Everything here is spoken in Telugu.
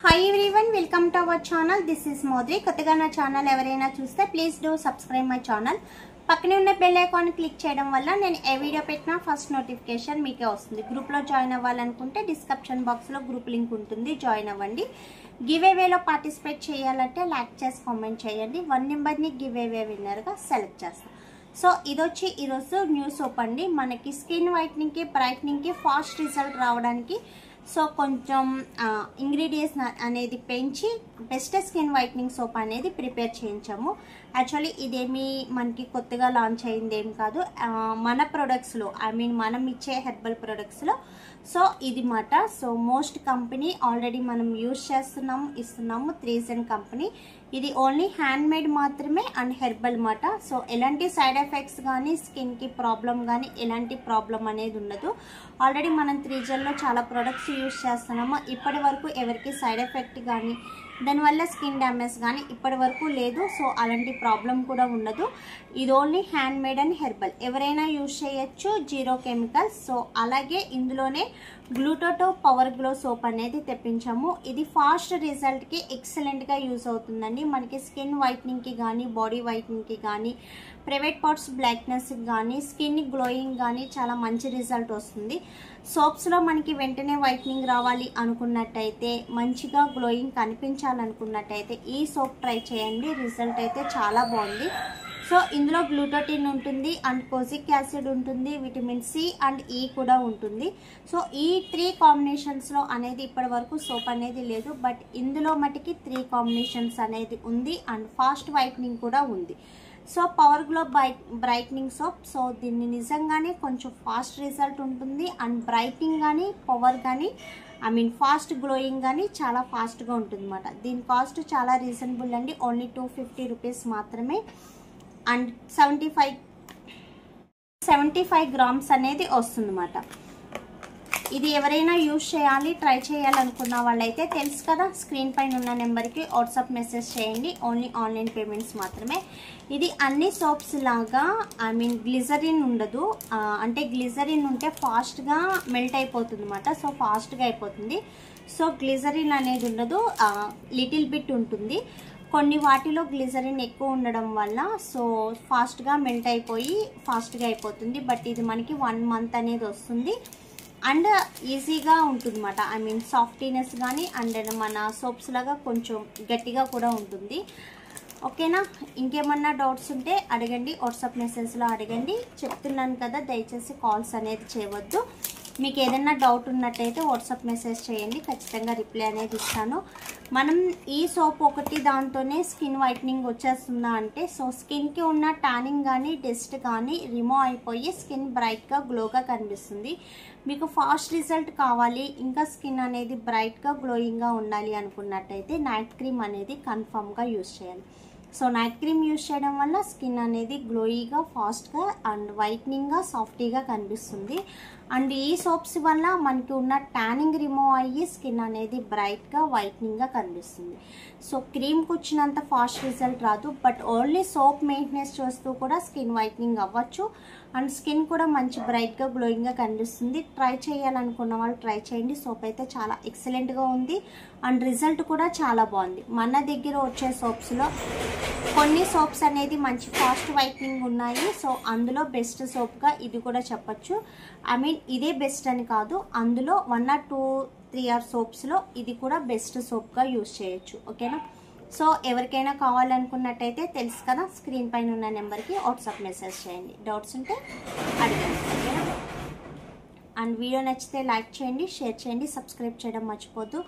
Hi everyone, welcome to our channel. This is Modri. కొత్తగా నా ఛానల్ ఎవరైనా చూస్తే please do subscribe my channel. పక్కనే ఉన్న బెల్ ఐకాన్ క్లిక్ చేయడం వల్ల నేను ఏ వీడియో పెట్టినా ఫస్ట్ నోటిఫికేషన్ మీకే వస్తుంది. గ్రూప్ లో జాయిన్ అవ్వాలనుకుంటే డిస్క్రిప్షన్ బాక్స్ లో గ్రూప్ లింక్ ఉంటుంది, జాయిన్ అవ్వండి. గివ్ అవేలో పార్టిసిపేట్ చేయాలంటే లైక్ చేసి కామెంట్ చేయండి. 1 నెంబర్ ని గివ్ అవే విన్నర్ గా సెలెక్ట్ చేస్తాను. సో ఇదొచ్చి ఈరోజు న్యూ సోప్ అండి. మనకి స్కిన్ వైట్నింగ్ కి బ్రైట్నింగ్ కి ఫాస్ట్ రిజల్ట్ రావడానికి సో కొంచెం ఇంగ్రీడియంట్స్ అనేది పెంచి బెస్ట్ స్కిన్ వైట్నింగ్ సోప్ అనేది ప్రిపేర్ చేయించాము. యాక్చువల్లీ ఇదేమి మనకి కొత్తగా లాంచ్ అయింది ఏం కాదు, మన ప్రొడక్ట్స్లో మనం ఇచ్చే హెర్బల్ ప్రొడక్ట్స్లో సో ఇది మాట. సో మోస్ట్ కంపెనీ ఆల్రెడీ మనం యూజ్ ఇస్తున్నాము 3 కంపెనీ. ఇది ఓన్లీ హ్యాండ్ మేడ్ మాత్రమే అండ్ హెర్బల్ మాట. సో ఎలాంటి సైడ్ ఎఫెక్ట్స్ కానీ స్కిన్కి ప్రాబ్లం కానీ ఎలాంటి ప్రాబ్లం అనేది ఉండదు. ఆల్రెడీ మనం 3 చాలా ప్రొడక్ట్స్ యూజ్ చేస్తున్నాము. ఇప్పటి వరకు ఎవరికి సైడ్ ఎఫెక్ట్ కానీ దానివల్ల స్కిన్ డ్యామేజ్ కానీ ఇప్పటి వరకు లేదు. సో అలాంటి ప్రాబ్లం కూడా ఉండదు. ఇది only hand made and herbal, ఎవరైనా యూజ్ చేయొచ్చు, 0 కెమికల్స్. సో అలాగే ఇందులోనే గ్లూటోటో పవర్ గ్లో సోప్ అనేది తెప్పించాము. ఇది ఫాస్ట్ రిజల్ట్కి ఎక్సలెంట్గా యూజ్ అవుతుందండి. మనకి స్కిన్ వైట్నింగ్కి కానీ బాడీ వైట్నింగ్కి కానీ ప్రైవేట్ పార్ట్స్ బ్లాక్నెస్కి కానీ స్కిన్ గ్లోయింగ్ కానీ చాలా మంచి రిజల్ట్ వస్తుంది. సోప్స్లో మనకి వెంటనే వైట్నింగ్ రావాలి అనుకున్నట్టయితే, మంచిగా గ్లోయింగ్ కనిపించాలనుకున్నట్టయితే ఈ సోప్ ట్రై చేయండి. రిజల్ట్ అయితే చాలా బాగుంది. సో ఇందులో గ్లూటోటిన్ ఉంటుంది అండ్ కోజిక్ యాసిడ్ ఉంటుంది, విటమిన్ సి అండ్ ఈ కూడా ఉంటుంది. సో ఈ 3 కాంబినేషన్స్లో అనేది ఇప్పటి వరకు సోప్ అనేది లేదు, బట్ ఇందులో మటుకి 3 కాంబినేషన్స్ అనేది ఉంది అండ్ ఫాస్ట్ వైట్నింగ్ కూడా ఉంది. So power glow brightening soap. So దీన్ని నిజంగానే కొంచెం ఫాస్ట్ రిజల్ట్ ఉంటుంది అండ్ బ్రైట్నింగ్ కానీ పవర్ కానీ ఫాస్ట్ గ్లోయింగ్ కానీ చాలా ఫాస్ట్గా ఉంటుంది అన్నమాట. దీని కాస్ట్ చాలా రీజనబుల్ అండి, ఓన్లీ 250 రూపీస్ మాత్రమే అండ్ 75 గ్రామ్స్ అనేది వస్తుందన్నమాట. ఇది ఎవరైనా యూజ్ చేయాలి, ట్రై చేయాలనుకున్న వాళ్ళైతే తెలుసు కదా, స్క్రీన్ పైన ఉన్న నెంబర్కి వాట్సాప్ మెసేజ్ చేయండి. ఓన్లీ ఆన్లైన్ పేమెంట్స్ మాత్రమే. ఇది అన్ని సోప్స్ లాగా గ్లిజరిన్ ఉండదు. అంటే గ్లిజరిన్ ఉంటే ఫాస్ట్గా మెల్ట్ అయిపోతుంది అన్నమాట. సో ఫాస్ట్గా అయిపోతుంది. సో గ్లిజరిన్ అనేది ఉండదు, లిటిల్ బిట్ ఉంటుంది. కొన్ని వాటిలో గ్లిజరిన్ ఎక్కువ ఉండడం వల్ల సో ఫాస్ట్గా మెల్ట్ అయిపోయి ఫాస్ట్గా అయిపోతుంది. బట్ ఇది మనకి 1 మంత్ అనేది వస్తుంది అండ్ ఈజీగా ఉంటుంది అన్నమాట. సాఫ్టీనెస్ కానీ అండ్ మన సోప్స్ లాగా కొంచెం గట్టిగా కూడా ఉంటుంది. ఓకేనా? ఇంకేమన్నా డౌట్స్ ఉంటే అడగండి, వాట్సాప్ మెసేజ్లో అడగండి. చెప్తున్నాను కదా, దయచేసి కాల్స్ అనేది చేయవద్దు. మీకు ఏదైనా డౌట్ ఉన్నట్టయితే వాట్సాప్ మెసేజ్ చేయండి, ఖచ్చితంగా రిప్లై అనేది ఇస్తాను. మనం ఈ సోప్ ఒకటి దాంతోనే స్కిన్ వైట్నింగ్ వచ్చేస్తుందా అంటే, సో స్కిన్కి ఉన్న ట్యానింగ్ కానీ డస్ట్ కానీ రిమూవ్ అయిపోయి స్కిన్ బ్రైట్గా గ్లోగా కనిపిస్తుంది. మీకు ఫాస్ట్ రిజల్ట్ కావాలి, ఇంకా స్కిన్ అనేది బ్రైట్గా గ్లోయింగ్గా ఉండాలి అనుకున్నట్టయితే నైట్ క్రీమ్ అనేది కన్ఫామ్గా యూజ్ చేయాలి. సో నైట్ క్రీమ్ యూజ్ చేయడం వల్ల స్కిన్ అనేది గ్లోయిగా ఫాస్ట్గా అండ్ వైట్నింగ్గా సాఫ్టీగా కనిపిస్తుంది. అండ్ ఈ సోప్స్ వల్ల మనకి ఉన్న ట్యానింగ్ రిమూవ్ అయ్యి స్కిన్ అనేది బ్రైట్గా వైట్నింగ్గా కనిపిస్తుంది. సో క్రీమ్కి వచ్చినంత ఫాస్ట్ రిజల్ట్ రాదు, బట్ ఓన్లీ సోప్ మెయింటెనెన్స్ చేస్తూ కూడా స్కిన్ వైట్నింగ్ అవ్వచ్చు అండ్ స్కిన్ కూడా మంచి బ్రైట్గా గ్లోయింగ్గా కనిపిస్తుంది. ట్రై చేయాలనుకున్న వాళ్ళు ట్రై చేయండి. సోప్ అయితే చాలా ఎక్సలెంట్గా ఉంది అండ్ రిజల్ట్ కూడా చాలా బాగుంది. మన దగ్గర వచ్చే సోప్స్లో కొన్ని సోప్స్ అనేది మంచి ఫాస్ట్ వైట్నింగ్ ఉన్నాయి. సో అందులో బెస్ట్ సోప్గా ఇది కూడా చెప్పచ్చు. ఇదే బెస్ట్ అని కాదు, అందులో 1 or 2, 3 సోప్స్లో ఇది కూడా బెస్ట్ సోప్గా యూజ్ చేయొచ్చు. ఓకేనా? సో ఎవరికైనా కావాలనుకున్నట్టయితే తెలుసు కదా, స్క్రీన్ పైన ఉన్న నెంబర్కి వాట్సాప్ మెసేజ్ చేయండి. డౌట్స్ ఉంటే అడగండి. ఓకేనా? అండ్ వీడియో నచ్చితే లైక్ చేయండి, షేర్ చేయండి, సబ్స్క్రైబ్ చేయడం మర్చిపోద్దు.